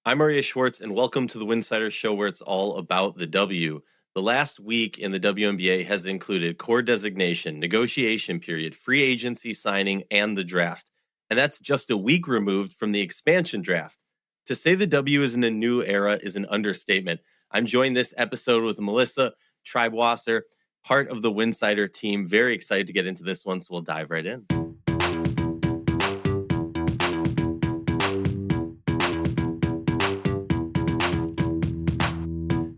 I'm Maria Schwartz, and welcome to the Winsidr Show, where it's all about the W. The last week in the WNBA has included core designation, negotiation period, free agency signing, and the draft. And that's just a week removed from the expansion draft. To say the W is in a new era is an understatement. I'm joined this episode with Melissa Triebwasser, part of the Winsidr team. Very excited to get into this one, so we'll dive right in.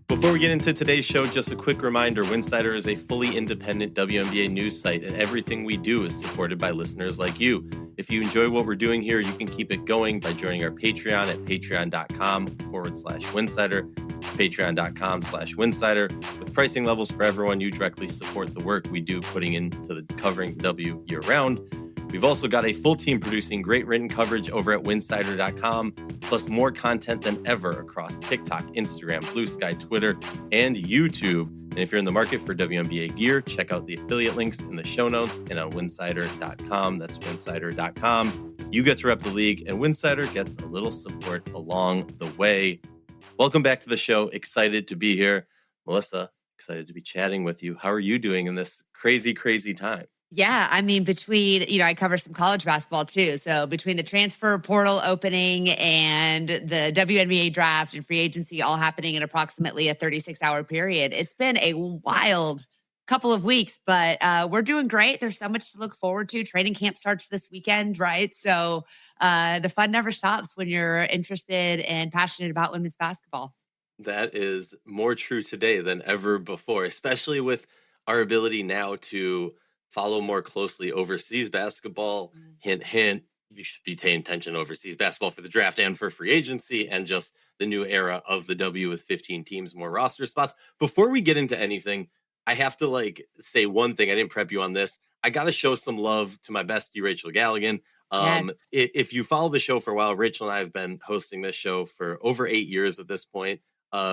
Before we get into today's show, just a quick reminder, Winsidr is a fully independent WNBA news site, and everything we do is supported by listeners like you. If you enjoy what we're doing here, you can keep it going by joining our Patreon at patreon.com/Winsidr, patreon.com/Winsidr. With pricing levels for everyone, you directly support the work we do putting into the covering W year round. We've also got a full team producing great written coverage over at winsidr.com, plus more content than ever across TikTok, Instagram, Blue Sky, Twitter, and YouTube. And if you're in the market for WNBA gear, check out the affiliate links in the show notes and on winsidr.com. That's winsidr.com. You get to rep the league, and Winsidr gets a little support along the way. Welcome back to the show. Excited to be here. Melissa, excited to be chatting with you. How are you doing in this crazy, crazy time? Yeah, I mean, I cover some college basketball too. So between the transfer portal opening and the WNBA draft and free agency all happening in approximately a 36-hour period, it's been a wild couple of weeks, but we're doing great. There's so much to look forward to. Training camp starts this weekend, right? So the fun never stops when you're interested and passionate about women's basketball. That is more true today than ever before, especially with our ability now to follow more closely overseas basketball. Hint, hint, you should be paying attention to overseas basketball for the draft and for free agency and just the new era of the W with 15 teams, more roster spots. Before we get into anything, I have to say one thing. I didn't prep you on this. I got to show some love to my bestie, Rachel Galligan. Yes. If you follow the show for a while, Rachel and I have been hosting this show for over 8 years at this point.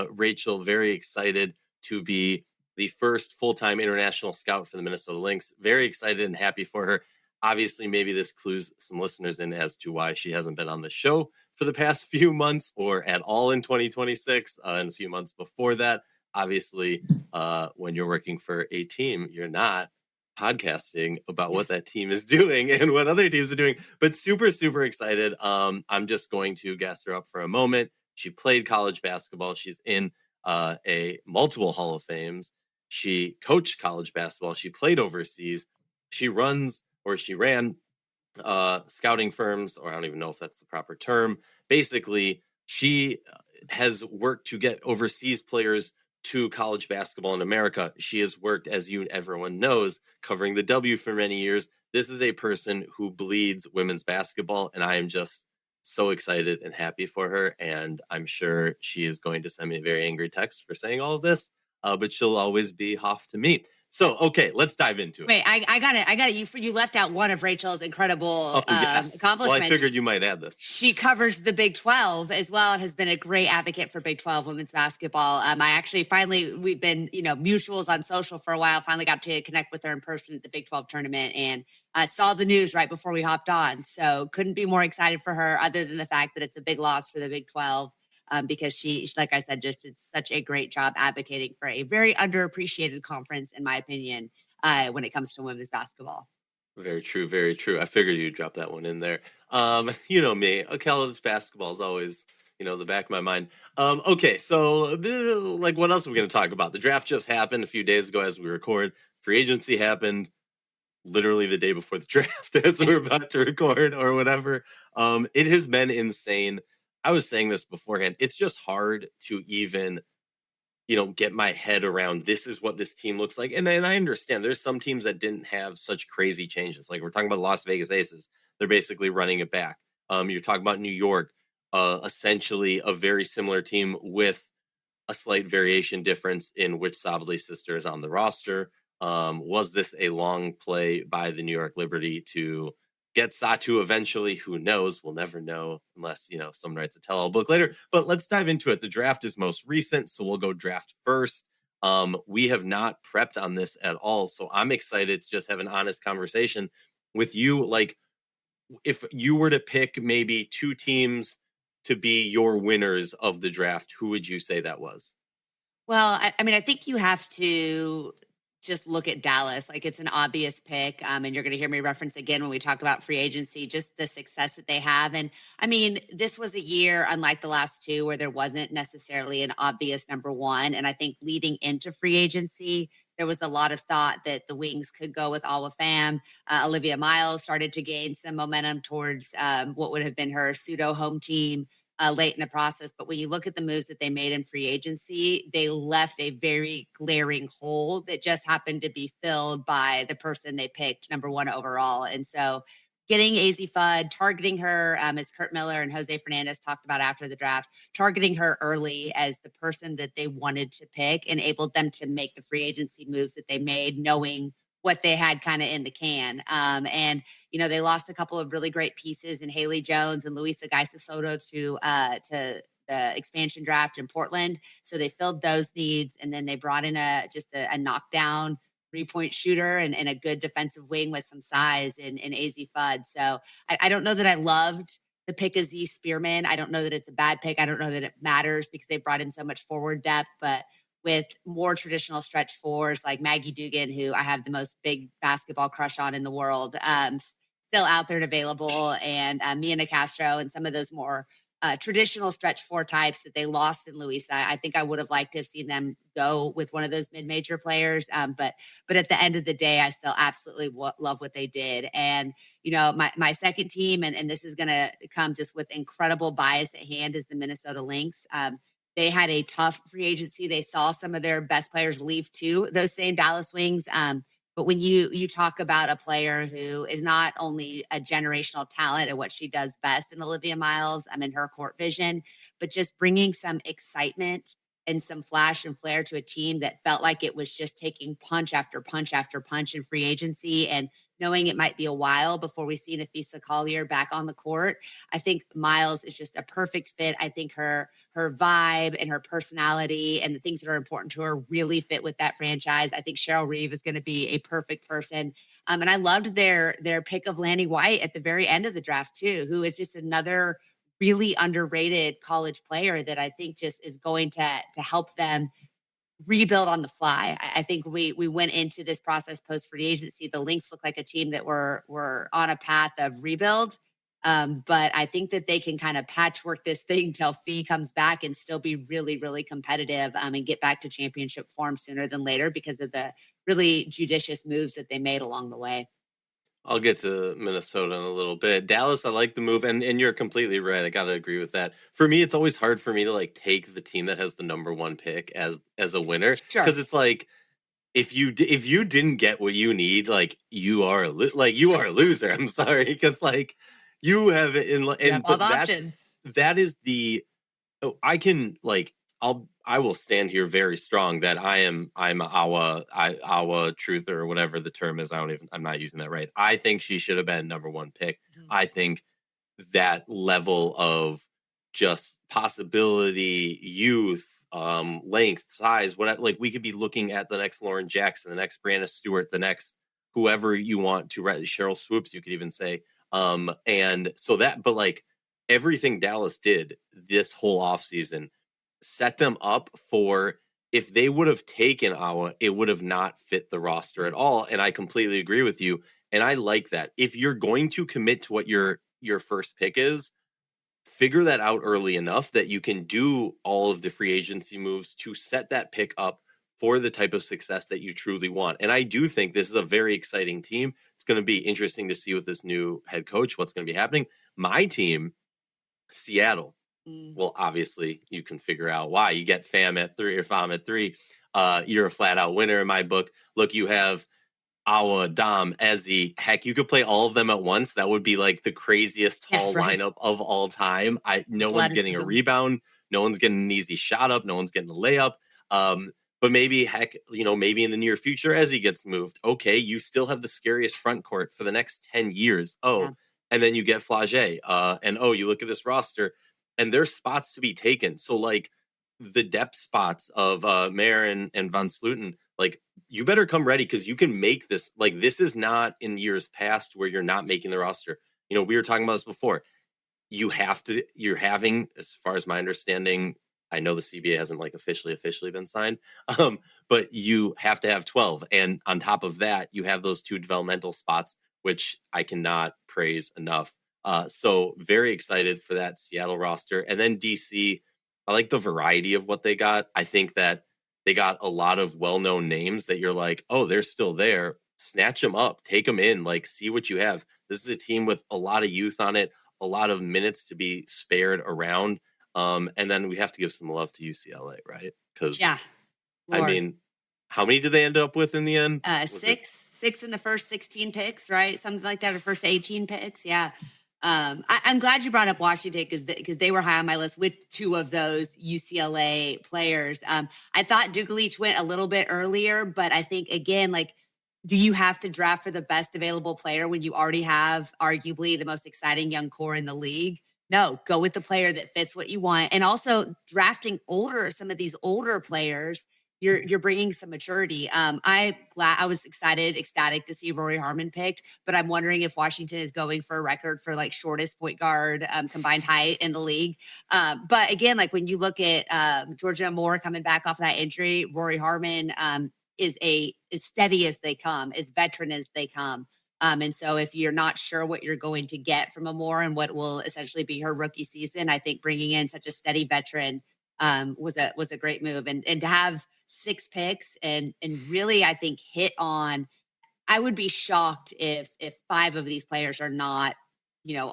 Rachel, very excited to be the first full-time international scout for the Minnesota Lynx. Very excited and happy for her. Obviously, maybe this clues some listeners in as to why she hasn't been on the show for the past few months or at all in 2026 and a few months before that. Obviously, when you're working for a team, you're not podcasting about what that team is doing and what other teams are doing, but super, super excited. I'm just going to gas her up for a moment. She played college basketball. She's in a multiple Hall of Fames. She coached college basketball. She played overseas. She ran scouting firms, or I don't even know if that's the proper term. Basically, she has worked to get overseas players to college basketball in America. She has worked, as everyone knows, covering the W for many years. This is a person who bleeds women's basketball, and I am just so excited and happy for her. And I'm sure she is going to send me a very angry text for saying all of this. But she'll always be Hoff to me. So, okay, let's dive into it. Wait, I got it. You left out one of Rachel's incredible accomplishments. Well, I figured you might add this. She covers the Big 12 as well and has been a great advocate for Big 12 women's basketball. We've been, mutuals on social for a while, finally got to connect with her in person at the Big 12 tournament and saw the news right before we hopped on. So couldn't be more excited for her other than the fact that it's a big loss for the Big 12. Because she, like I said, just did such a great job advocating for a very underappreciated conference, in my opinion, when it comes to women's basketball. Very true, very true. I figured you'd drop that one in there. You know me, college basketball is always, the back of my mind. Okay, so what else are we going to talk about? The draft just happened a few days ago as we record. Free agency happened literally the day before the draft as we're about to record or whatever. It has been insane. I was saying this beforehand. It's just hard to even, get my head around this is what this team looks like. And I understand there's some teams that didn't have such crazy changes. Like we're talking about the Las Vegas Aces. They're basically running it back. You're talking about New York, essentially a very similar team with a slight variation difference in which Sabaly sister is on the roster. Was this a long play by the New York Liberty to get Satu eventually? Who knows? We'll never know unless, someone writes a tell-all book later. But let's dive into it. The draft is most recent, so we'll go draft first. We have not prepped on this at all, so I'm excited to just have an honest conversation with you. Like, if you were to pick maybe two teams to be your winners of the draft, who would you say that was? Well, I mean, I think you have to just look at Dallas. Like it's an obvious pick. And you're going to hear me reference again when we talk about free agency, just the success that they have. And I mean, this was a year, unlike the last two, where there wasn't necessarily an obvious number one. And I think leading into free agency, there was a lot of thought that the Wings could go with Alwa Pham. Olivia Miles started to gain some momentum towards what would have been her pseudo home team late in the process. But when you look at the moves that they made in free agency, they left a very glaring hole that just happened to be filled by the person they picked number one overall. And so getting AZ Fudd, targeting her, as Kurt Miller and Jose Fernandez talked about after the draft, targeting her early as the person that they wanted to pick enabled them to make the free agency moves that they made, knowing what they had kind of in the can. And, you know, they lost a couple of really great pieces in Haley Jones and Luisa Geisa-Soto to the expansion draft in Portland. So they filled those needs. And then they brought in a knockdown 3-point shooter and a good defensive wing with some size in AZ Fudd. So I don't know that I loved the pick of Z Spearman. I don't know that it's a bad pick. I don't know that it matters because they brought in so much forward depth, but with more traditional stretch fours like Maggie Dugan, who I have the most big basketball crush on in the world, still out there and available, and Mia Castro and some of those more traditional stretch four types that they lost in Luisa. I think I would have liked to have seen them go with one of those mid-major players. But at the end of the day, I still absolutely love what they did. And, you know, my second team, and this is going to come just with incredible bias at hand, is the Minnesota Lynx. They had a tough free agency. They saw some of their best players leave to those same Dallas Wings. But when you talk about a player who is not only a generational talent at what she does best in Olivia Miles, in her court vision, but just bringing some excitement and some flash and flair to a team that felt like it was just taking punch after punch after punch in free agency, and knowing it might be a while before we see Nafisa Collier back on the court. I think Miles is just a perfect fit. I think her vibe and her personality and the things that are important to her really fit with that franchise. I think Cheryl Reeve is going to be a perfect person. And I loved their pick of Lanny White at the very end of the draft too, who is just another really underrated college player that I think just is going to help them rebuild on the fly. I think we went into this process post free agency. The Lynx look like a team that were on a path of rebuild. But I think that they can kind of patchwork this thing till Fee comes back and still be really, really competitive and get back to championship form sooner than later because of the really judicious moves that they made along the way. I'll get to Minnesota in a little bit. Dallas, I like the move, and you're completely right. I gotta agree with that. For me, it's always hard for me to like take the team that has the number one pick as a winner, because it's like if you didn't get what you need, like you are a loser. I'm sorry, because like you have options. That is the I can like I will stand here very strong that I'm Awa truther or whatever the term is. I'm not using that right. I think she should have been number one pick. Mm-hmm. I think that level of just possibility, youth, length, size, whatever, like we could be looking at the next Lauren Jackson, the next Brianna Stewart, the next whoever you want to write, Cheryl Swoops, you could even say. And so that, but like everything Dallas did this whole offseason set them up for, if they would have taken Awa, it would have not fit the roster at all. And I completely agree with you. And I like that. If you're going to commit to what your first pick is, figure that out early enough that you can do all of the free agency moves to set that pick up for the type of success that you truly want. And I do think this is a very exciting team. It's going to be interesting to see with this new head coach, what's going to be happening. My team, Seattle. Well, obviously, you can figure out why. You get Pham at 3 or Pham at 3. You're a flat-out winner in my book. Look, you have Awa, Dom, Ezzy. Heck, you could play all of them at once. That would be like the craziest tall lineup of all time. No one's getting a rebound. No one's getting an easy shot up. No one's getting a layup. But maybe, heck, maybe in the near future, Ezzy gets moved. Okay, you still have the scariest front court for the next 10 years. And then you get Flage. And you look at this roster. And there's spots to be taken. So, like, the depth spots of Mayer and Van Sluten, like, you better come ready because you can make this. Like, this is not in years past where you're not making the roster. We were talking about this before. you're having, as far as my understanding, I know the CBA hasn't like officially been signed, but you have to have 12. And on top of that, you have those 2 developmental spots, which I cannot praise enough. So very excited for that Seattle roster. And then DC, I like the variety of what they got. I think that they got a lot of well-known names that you're like, oh, they're still there. Snatch them up, take them in, like see what you have. This is a team with a lot of youth on it, a lot of minutes to be spared around. And then we have to give some love to UCLA, right? Because Yeah. I Lord. mean, how many did they end up with in the end? Six in the first 16 picks, right? Something like that, or first 18 picks. Yeah. I'm glad you brought up Washington because they were high on my list with 2 of those UCLA players. I thought Duke Leach went a little bit earlier, but I think again, like, do you have to draft for the best available player when you already have arguably the most exciting young core in the league? No, go with the player that fits what you want. And also drafting some of these older players, you're bringing some maturity. I was ecstatic to see Rory Harmon picked, but I'm wondering if Washington is going for a record for like shortest point guard combined height in the league. But again, like when you look at Georgia Moore coming back off that injury, Rory Harmon is as steady as they come, as veteran as they come. And so if you're not sure what you're going to get from Moore and what will essentially be her rookie season, I think bringing in such a steady veteran was a great move. And to have 6 picks and really, I think hit on, I would be shocked if 5 of these players are not,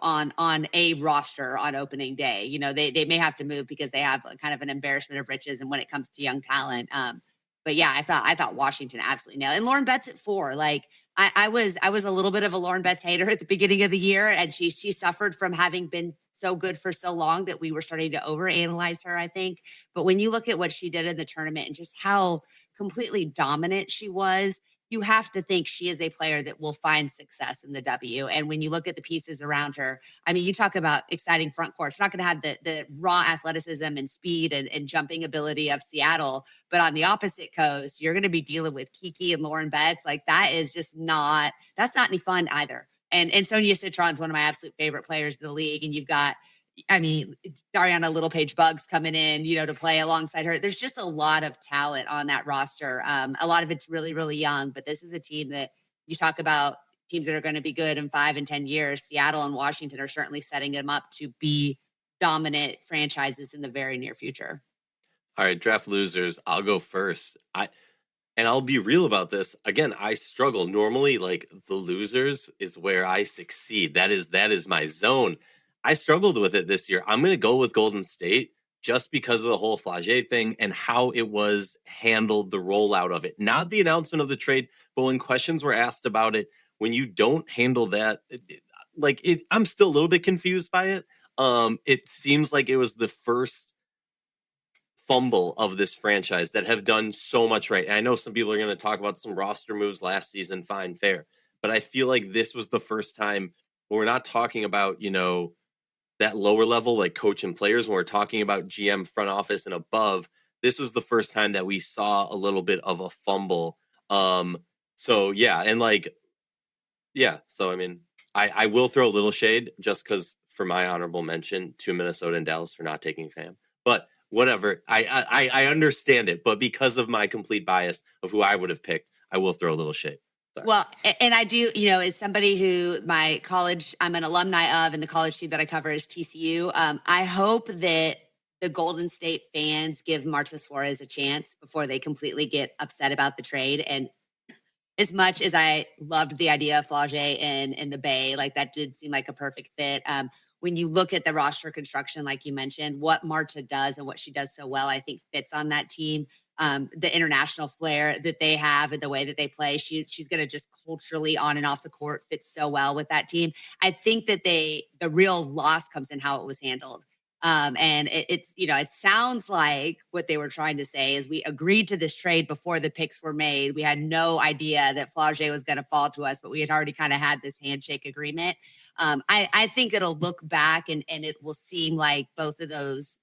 on a roster on opening day. They may have to move because they have kind of an embarrassment of riches and when it comes to young talent. But yeah, I thought Washington absolutely nailed it. And Lauren Betts at 4. Like I was a little bit of a Lauren Betts hater at the beginning of the year, and she suffered from having been so good for so long that we were starting to overanalyze her, I think. But when you look at what she did in the tournament and just how completely dominant she was, you have to think she is a player that will find success in the W. And when you look at the pieces around her, I mean, you talk about exciting front court. She's not going to have the raw athleticism and speed and jumping ability of Seattle. But on the opposite coast, you're going to be dealing with Kiki and Lauren Betts. Like that is just that's not any fun either. And Sonia Citron's one of my absolute favorite players in the league. And you've got, I mean, Dariana Littlepage Buggs coming in, to play alongside her. There's just a lot of talent on that roster. A lot of it's really, really young, but this is a team that you talk about teams that are going to be good in 5 and 10 years. Seattle and Washington are certainly setting them up to be dominant franchises in the very near future. All right, draft losers. I'll go first. And I'll be real about this. Again, I struggle. Normally, like the losers is where I succeed. That is my zone. I struggled with it this year. I'm going to go with Golden State just because of the whole Flage thing and how it was handled, the rollout of it. Not the announcement of the trade, but when questions were asked about it, when you don't handle that, I'm still a little bit confused by it. It seems like it was the first fumble of this franchise that have done so much right. And I know some people are going to talk about some roster moves last season, fine, fair. But I feel like this was the first time when we're not talking about, that lower level, like coach and players, when we're talking about GM, front office, and above, this was the first time that we saw a little bit of a fumble. So yeah, and so I mean, I will throw a little shade just because for my honorable mention to Minnesota and Dallas for not taking Fam, but whatever. I understand it, but because of my complete bias of who I would have picked, I will throw a little shade. Sorry. Well, and I do, as somebody who my college, I'm an alumni of, and the college team that I cover is TCU. I hope that the Golden State fans give Marta Suarez a chance before they completely get upset about the trade. And as much as I loved the idea of Flage in the Bay, like that did seem like a perfect fit. When you look at the roster construction, like you mentioned, what Marta does and what she does so well, I think fits on that team. The international flair that they have and the way that they play, she's going to just culturally on and off the court fit so well with that team. I think that the real loss comes in how it was handled. And it sounds like what they were trying to say is we agreed to this trade before the picks were made. We had no idea that Flage was going to fall to us, but we had already kind of had this handshake agreement. I think it'll look back and it will seem like both of those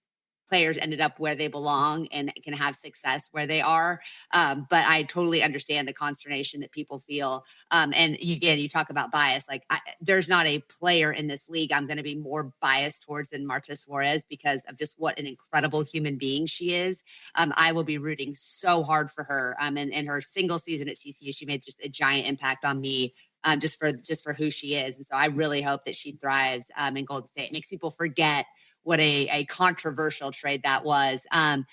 players ended up where they belong and can have success where they are. But I totally understand the consternation that people feel. And you talk about bias. Like there's not a player in this league I'm going to be more biased towards than Marta Suarez because of just what an incredible human being she is. I will be rooting so hard for her. And in her single season at TCU, she made just a giant impact on me. Just for who she is. And so I really hope that she thrives in Golden State. It makes people forget what a controversial trade that was. I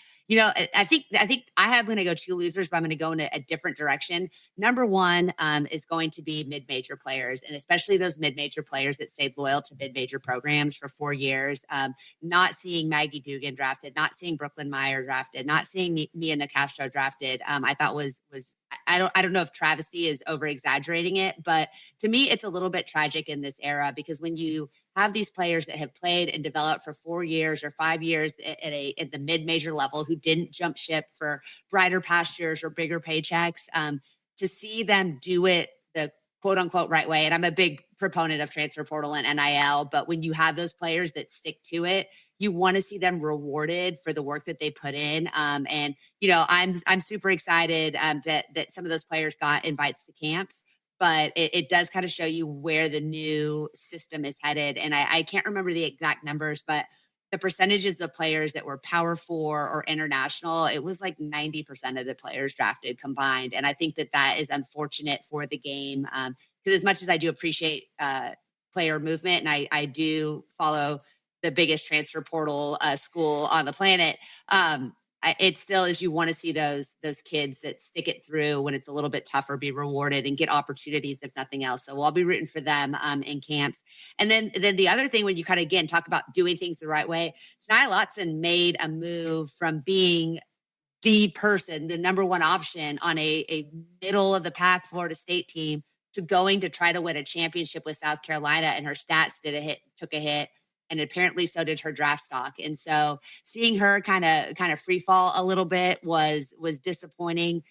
think I'm going to go 2 losers, but I'm going to go in a different direction. Number one is going to be mid-major players, and especially those mid-major players that stayed loyal to mid-major programs for 4 years. Not seeing Maggie Dugan drafted, not seeing Brooklyn Meyer drafted, not seeing Mia Nicastro drafted. I thought was I don't know if travesty is over exaggerating it, but to me, it's a little bit tragic in this era because when you have these players that have played and developed for 4 years or 5 years at the mid-major level who didn't jump ship for brighter pastures or bigger paychecks, to see them do it the quote unquote right way. And I'm a big proponent of transfer portal and NIL, but when you have those players that stick to it, you want to see them rewarded for the work that they put in. I'm super excited that some of those players got invites to camps, but it does kind of show you where the new system is headed. And I can't remember the exact numbers, but the percentages of players that were Power 4 or international, it was like 90% of the players drafted combined. And I think that is unfortunate for the game. Because as much as I do appreciate player movement, and I do follow the biggest transfer portal school on the planet, it still is you want to see those kids that stick it through when it's a little bit tougher, be rewarded and get opportunities, if nothing else. So I'll be rooting for them in camps. And then the other thing, when you kind of, again, talk about doing things the right way, Tania Lotson made a move from being the person, the number one option on a middle of the pack Florida State team to going to try to win a championship with South Carolina, and her stats took a hit. And apparently so did her draft stock. And so seeing her kind of free fall a little bit was disappointing.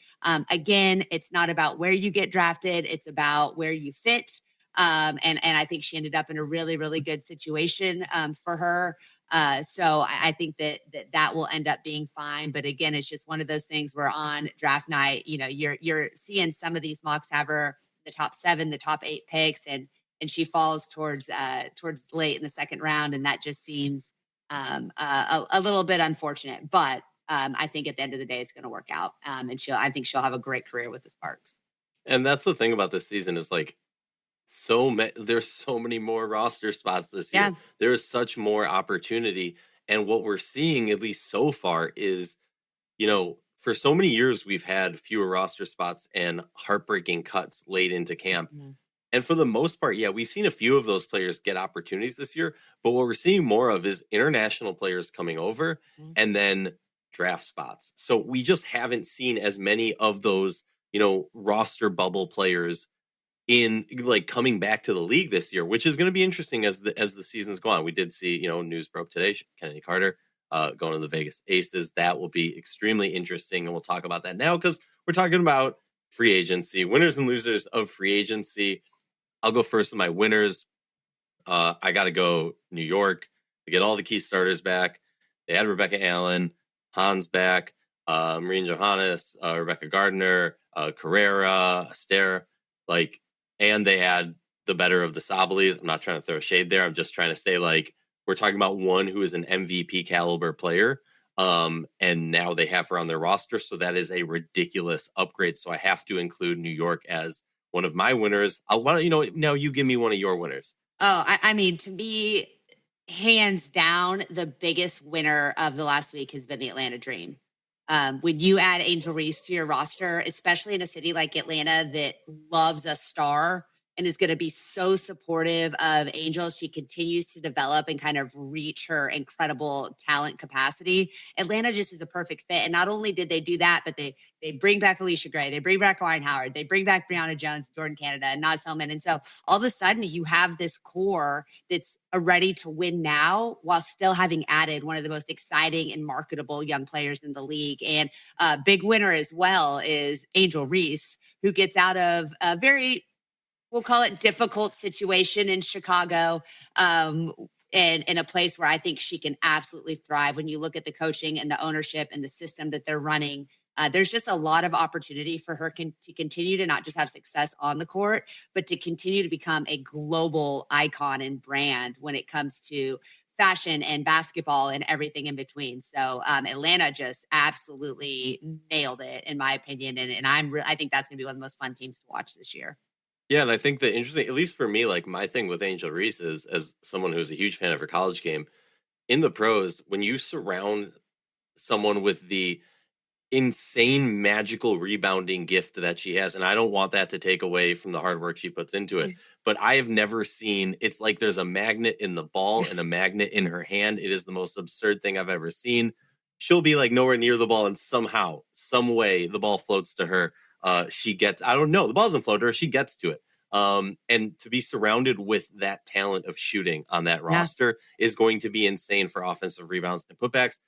Again, it's not about where you get drafted. It's about where you fit. And I think she ended up in a really, really good situation for her. So I think that will end up being fine. But again, it's just one of those things where on draft night, you're seeing some of these mocks have her the top 7, the top 8 picks, and she falls towards late in the second round, and that just seems a little bit unfortunate. But I think at the end of the day, it's going to work out, and I think she'll have a great career with the Sparks. And that's the thing about this season is like there's so many more roster spots this year. Yeah. There is such more opportunity, and what we're seeing, at least so far, is for so many years we've had fewer roster spots and heartbreaking cuts late into camp. Mm-hmm. And for the most part, yeah, we've seen a few of those players get opportunities this year. But what we're seeing more of is international players coming over and then draft spots. So we just haven't seen as many of those, roster bubble players in like coming back to the league this year, which is going to be interesting as the seasons go on. We did see, news broke today, Kennedy Carter going to the Vegas Aces. That will be extremely interesting. And we'll talk about that now because we're talking about free agency, winners and losers of free agency. I'll go first with my winners. I got to go New York to get all the key starters back. They had Rebecca Allen, Hans back, Marine Johannes, Rebecca Gardner, Carrera, Astaire, and they had the better of the Sabalis. I'm not trying to throw shade there. I'm just trying to say, we're talking about one who is an MVP caliber player. And now they have her on their roster. So that is a ridiculous upgrade. So I have to include New York as one of my winners. Why don't now you give me one of your winners? Oh, I mean, to me, hands down, the biggest winner of the last week has been the Atlanta Dream. When you add Angel Reese to your roster, especially in a city like Atlanta that loves a star and is going to be so supportive of Angel, she continues to develop and kind of reach her incredible talent capacity. Atlanta just is a perfect fit. And not only did they do that, but they bring back Alicia Gray, they bring back Ryan Howard, they bring back Brianna Jones, Jordan Canada, and Naz Hillman. And so all of a sudden you have this core that's ready to win now while still having added one of the most exciting and marketable young players in the league. And big winner as well is Angel Reese, who gets out of a very, we'll call it difficult situation in Chicago, and in a place where I think she can absolutely thrive. When you look at the coaching and the ownership and the system that they're running, there's just a lot of opportunity for her to continue to not just have success on the court, but to continue to become a global icon and brand when it comes to fashion and basketball and everything in between. So Atlanta just absolutely nailed it, in my opinion. And I think that's going to be one of the most fun teams to watch this year. Yeah, and I think the interesting, at least for me, like my thing with Angel Reese is, as someone who's a huge fan of her college game, in the pros, when you surround someone with the insane magical rebounding gift that she has, and I don't want that to take away from the hard work she puts into it, but I have never seen, it's like there's a magnet in the ball and a magnet in her hand. It is the most absurd thing I've ever seen. She'll be like nowhere near the ball, and somehow, some way, the ball floats to her. She gets, I don't know, the ball doesn't float to her, she gets to it. And to be surrounded with that talent of shooting on that roster is going to be insane for offensive rebounds and putbacks.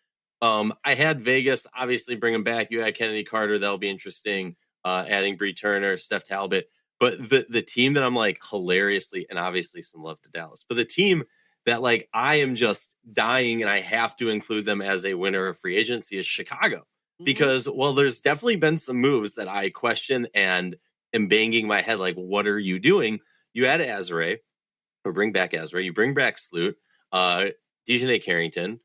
I had Vegas obviously bring him back. You had Kennedy Carter. That'll be interesting. Adding Bree Turner, Steph Talbot. But the team that I'm like hilariously, and obviously some love to Dallas, but the team that like I am just dying and I have to include them as a winner of free agency is Chicago. Because, well, there's definitely been some moves that I question and am banging my head like, what are you doing? You add Azare, or bring back Azare. You bring back Sloot, Dejanay Carrington,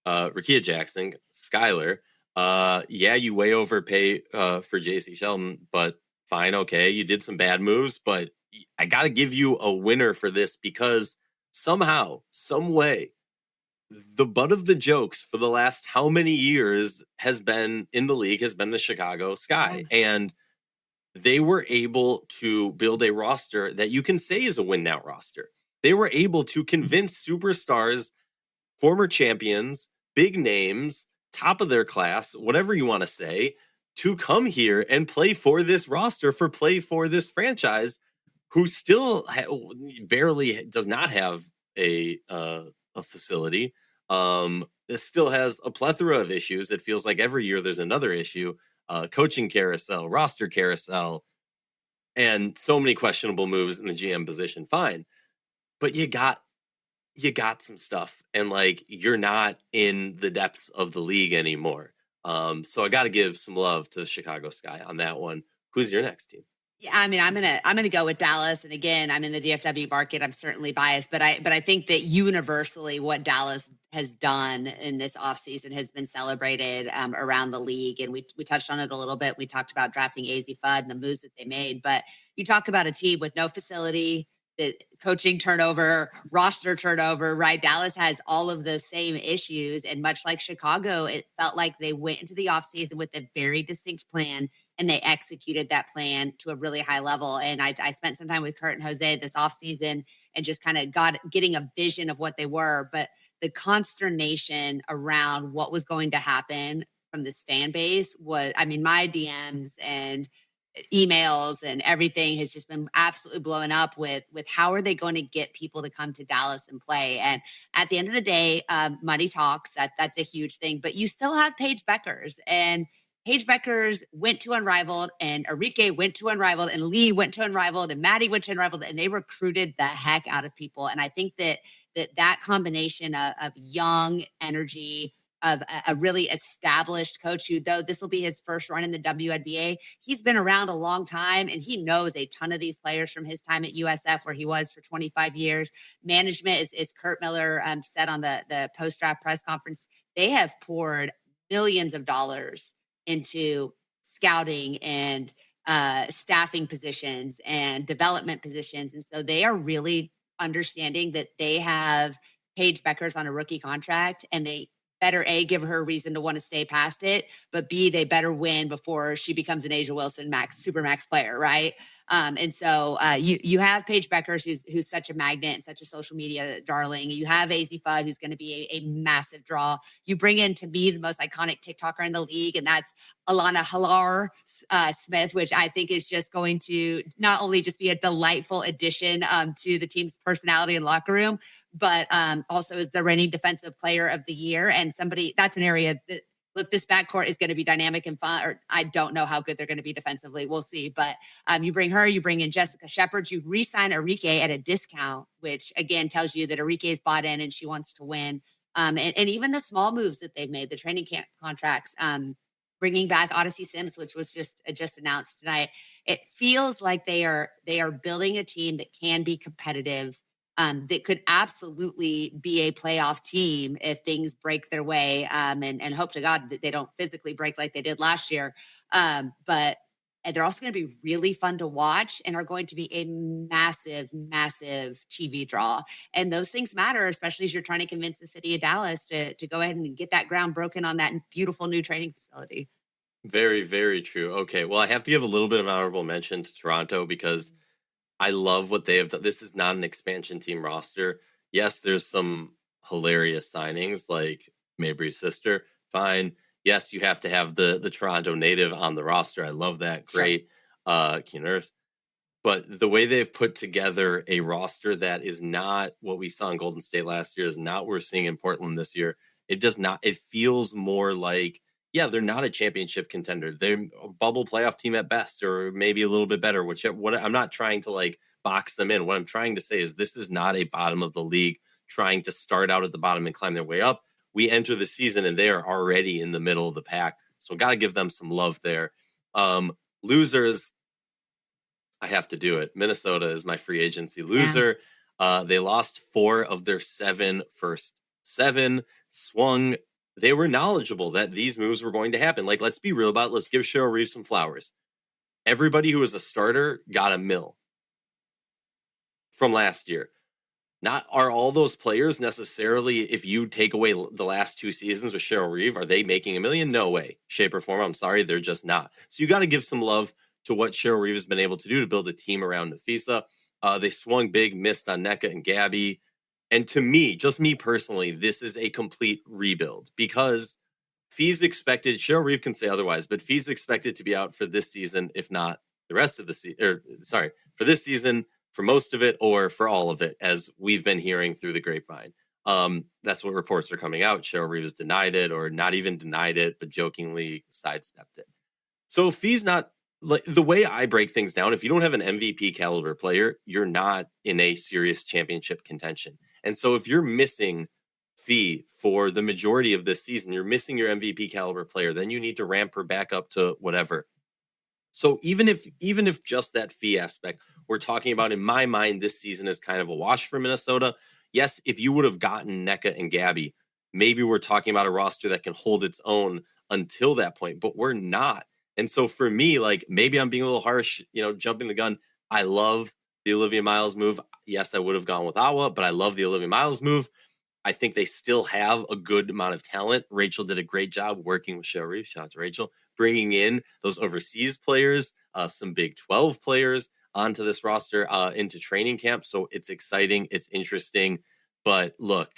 Rakia Jackson, Skylar. Yeah, you way overpay for JC Sheldon, but fine, okay. You did some bad moves, but I got to give you a winner for this because somehow, some way, the butt of the jokes for the last how many years has been in the league has been the Chicago Sky. And they were able to build a roster that you can say is a win now roster. They were able to convince superstars, former champions, big names, top of their class, whatever you want to say, to come here and play for this roster, play for this franchise, who still barely does not have a facility. It still has a plethora of issues. It feels like every year there's another issue, coaching carousel, roster carousel, and so many questionable moves in the GM position. Fine. But you got some stuff, and like, you're not in the depths of the league anymore. So I got to give some love to the Chicago Sky on that one. Who's your next team? Yeah, I mean, I'm gonna go with Dallas, and again, I'm in the DFW market. I'm certainly biased, but I think that universally, what Dallas has done in this offseason has been celebrated around the league, and we touched on it a little bit. We talked about drafting AZ Fudd and the moves that they made, but you talk about a team with no facility, the coaching turnover, roster turnover, right? Dallas has all of those same issues, and much like Chicago, it felt like they went into the offseason with a very distinct plan, and they executed that plan to a really high level. And I spent some time with Kurt and Jose this offseason and just kind of getting a vision of what they were. But the consternation around what was going to happen from this fan base was, I mean, my DMs and emails and everything has just been absolutely blowing up with how are they going to get people to come to Dallas and play. And at the end of the day, money talks. That's a huge thing. But you still have Paige Beckers, and Paige Beckers went to Unrivaled, and Arike went to Unrivaled, and Lee went to Unrivaled, and Maddie went to Unrivaled, and they recruited the heck out of people. And I think that combination of young energy, of a really established coach who, though this will be his first run in the WNBA, he's been around a long time, and he knows a ton of these players from his time at USF, where he was for 25 years. Management, is Kurt Miller said on the post-draft press conference, they have poured millions of dollars into scouting and staffing positions and development positions. And so they are really understanding that they have Paige Beckers on a rookie contract, and they better A, give her a reason to want to stay past it, but B, they better win before she becomes an Asia Wilson super max player, right? And so you have Paige Beckers, who's such a magnet and such a social media darling. You have AZ Fudd, who's going to be a massive draw. You bring in, to me, the most iconic TikToker in the league, and that's Alana Halar Smith, which I think is just going to not only just be a delightful addition to the team's personality and locker room, but also is the reigning defensive player of the year, and somebody that's an area that look, this backcourt is going to be dynamic and fun. Or I don't know how good they're going to be defensively. We'll see. But you bring her, you bring in Jessica Shepard, you re-sign Arike at a discount, which again tells you that Arike is bought in and she wants to win. And even the small moves that they've made, the training camp contracts, bringing back Odyssey Sims, which was just announced tonight. It feels like they are building a team that can be competitive. That could absolutely be a playoff team if things break their way, and hope to God that they don't physically break like they did last year. But they're also going to be really fun to watch and are going to be a massive, massive TV draw. And those things matter, especially as you're trying to convince the city of Dallas to go ahead and get that ground broken on that beautiful new training facility. Very, very true. Okay, well, I have to give a little bit of honorable mention to Toronto because I love what they have done. This is not an expansion team roster. Yes, there's some hilarious signings like Mabry's sister. Fine. Yes, you have to have the Toronto native on the roster. I love that. Great. Key Nurse. But the way they've put together a roster that is not what we saw in Golden State last year, is not what we're seeing in Portland this year. It does not. It feels more like, yeah, they're not a championship contender. They're a bubble playoff team at best, or maybe a little bit better. What I'm not trying to like box them in. What I'm trying to say is this is not a bottom of the league trying to start out at the bottom and climb their way up. We enter the season and they are already in the middle of the pack. So got to give them some love there. Losers, I have to do it. Minnesota is my free agency loser. Yeah. They lost 4 of their 7 first 7, swung. They were knowledgeable that these moves were going to happen. Like, let's be real about it. Let's give Cheryl Reeve some flowers. Everybody who was a starter got a mill from last year. Not are all those players necessarily, if you take away the last 2 seasons with Cheryl Reeve, are they making $1 million? No way, shape or form. I'm sorry, they're just not. So you got to give some love to what Cheryl Reeve has been able to do to build a team around Nafisa. They swung big, missed on NECA and Gabby. And to me, just me personally, this is a complete rebuild because Fee's expected, Cheryl Reeve can say otherwise, but Fee's expected to be out for this season, if not the rest of the season, for this season, for most of it, or for all of it, as we've been hearing through the grapevine. That's what reports are coming out. Cheryl Reeve has denied it, or not even denied it, but jokingly sidestepped it. So Fee's not, like, the way I break things down, if you don't have an MVP caliber player, you're not in a serious championship contention. And so if you're missing Fee for the majority of this season, you're missing your MVP caliber player, then you need to ramp her back up to whatever. So even if just that Fee aspect we're talking about, in my mind, this season is kind of a wash for Minnesota. Yes, if you would have gotten NECA and Gabby, maybe we're talking about a roster that can hold its own until that point, but we're not. And so for me, like, maybe I'm being a little harsh, jumping the gun. I love the Olivia Miles move. Yes, I would have gone with Awa, but I love the Olivia Miles move. I think they still have a good amount of talent. Rachel did a great job working with Cheryl Reeve. Shout out to Rachel, bringing in those overseas players, some Big 12 players onto this roster into training camp. So it's exciting. It's interesting. But look,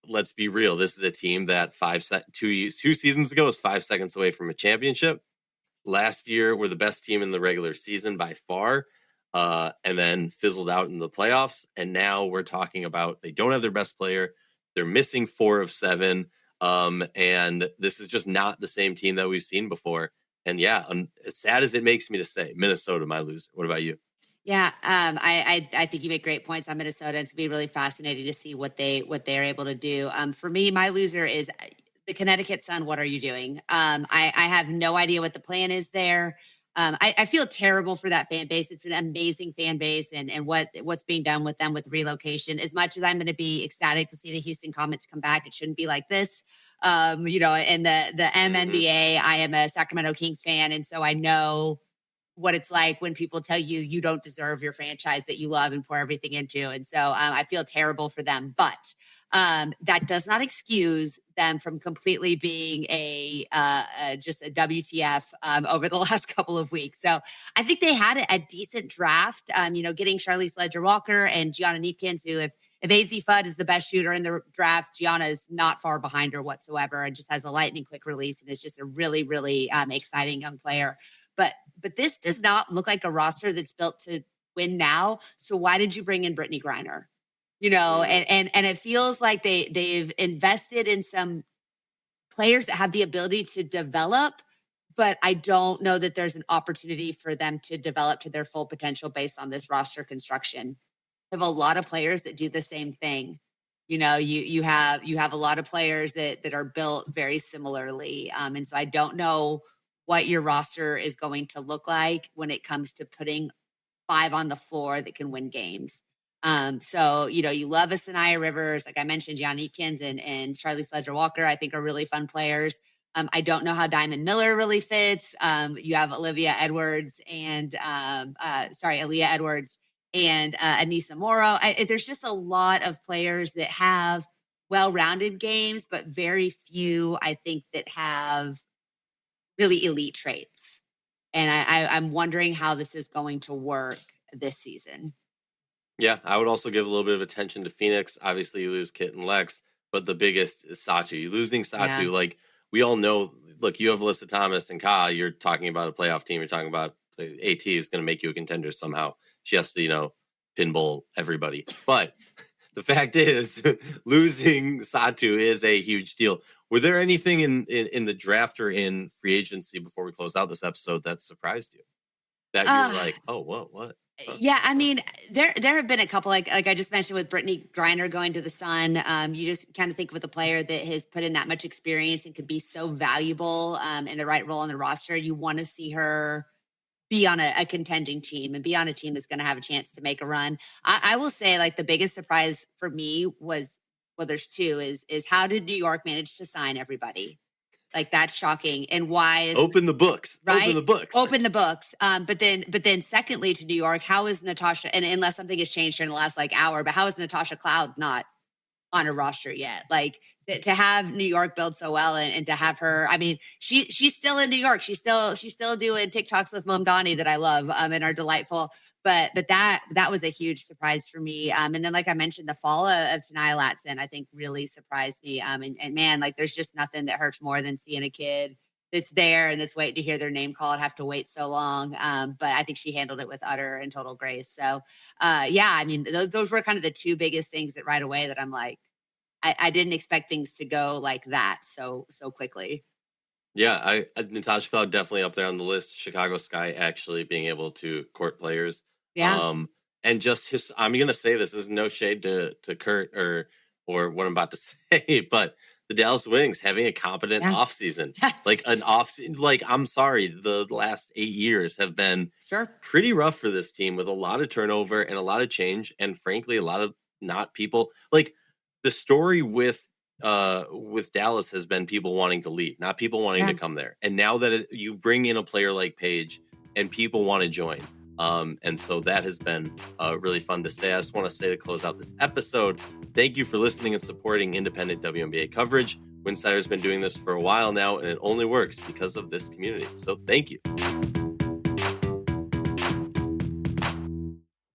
let's be real. This is a team that 2 seasons ago was 5 seconds away from a championship. Last year, we're the best team in the regular season by far, and then fizzled out in the playoffs. And now we're talking about they don't have their best player. They're missing 4 of 7. And this is just not the same team that we've seen before. And yeah, as sad as it makes me to say, Minnesota, my loser. What about you? Yeah, I think you make great points on Minnesota. It's gonna be really fascinating to see what they're able to do. For me, my loser is the Connecticut Sun. What are you doing? I have no idea what the plan is there. I feel terrible for that fan base. It's an amazing fan base, and what's being done with them with relocation. As much as I'm going to be ecstatic to see the Houston Comets come back, it shouldn't be like this. And the MNBA, I am a Sacramento Kings fan, and so I know what it's like when people tell you you don't deserve your franchise that you love and pour everything into. And so I feel terrible for them, but that does not excuse them from completely being just a WTF over the last couple of weeks. So I think they had a decent draft, getting Charlize Ledger-Walker and Gianna Neepkins, who if AZ Fudd is the best shooter in the draft, Gianna is not far behind her whatsoever and just has a lightning quick release and is just a really, really exciting young player. But this does not look like a roster that's built to win now. So why did you bring in Brittany Griner? And it feels like they've invested in some players that have the ability to develop, but I don't know that there's an opportunity for them to develop to their full potential based on this roster construction. I have a lot of players that do the same thing. You have a lot of players that are built very similarly. And so I don't know what your roster is going to look like when it comes to putting 5 on the floor that can win games. So, you love a Sanaya Rivers, like I mentioned, Gianni Eakins and Charlie Sledger-Walker, I think are really fun players. I don't know how Diamond Miller really fits. You have Aaliyah Edwards and Anissa Morrow. There's just a lot of players that have well-rounded games, but very few, I think, that have really elite traits. And I'm wondering how this is going to work this season. Yeah, I would also give a little bit of attention to Phoenix. Obviously, you lose Kit and Lex, but the biggest is Satu. You're losing Satu. Yeah. Like, we all know, look, you have Alyssa Thomas and Ka. You're talking about a playoff team. You're talking about AT is going to make you a contender somehow. She has to, pinball everybody. But the fact is, losing Satu is a huge deal. Were there anything in the draft or in free agency before we close out this episode that surprised you? That you're like, oh, what? Yeah, I mean, there have been a couple, like I just mentioned with Brittany Griner going to the Sun. You just kind of think with a player that has put in that much experience and could be so valuable in the right role on the roster. You want to see her be on a contending team and be on a team that's going to have a chance to make a run. I will say, like, the biggest surprise for me was, well, there's two, is how did New York manage to sign everybody? Like, that's shocking. And why is open the books, right? Open the books. But then secondly, to New York, how is Natasha, and unless something has changed in the last hour, but how is Natasha Cloud not on a roster yet? Like, to have New York build so well and to have her, I mean, she's still in New York. She's still doing TikToks with Mom Donnie that I love and are delightful. But that was a huge surprise for me. And then, like I mentioned, the fall of Tanaya Latson, I think, really surprised me. And man, like, there's just nothing that hurts more than seeing a kid that's there and that's waiting to hear their name called, have to wait so long. But I think she handled it with utter and total grace. So, yeah, I mean, those were kind of the two biggest things that right away that I'm like, I didn't expect things to go like that so quickly. Yeah, Natasha Cloud definitely up there on the list. Chicago Sky actually being able to court players. Yeah. And just I'm gonna say this is no shade to Kurt or what I'm about to say, but the Dallas Wings having a competent offseason. Like an offseason, like, I'm sorry, the last 8 years have been pretty rough for this team with a lot of turnover and a lot of change, and frankly, a lot of not people. Like, the story with Dallas has been people wanting to leave, not people wanting to come there. And now that you bring in a player like Paige and people want to join. And so that has been really fun to say. I just want to say, to close out this episode, thank you for listening and supporting independent WNBA coverage. Winsidr's been doing this for a while now, and it only works because of this community. So thank you.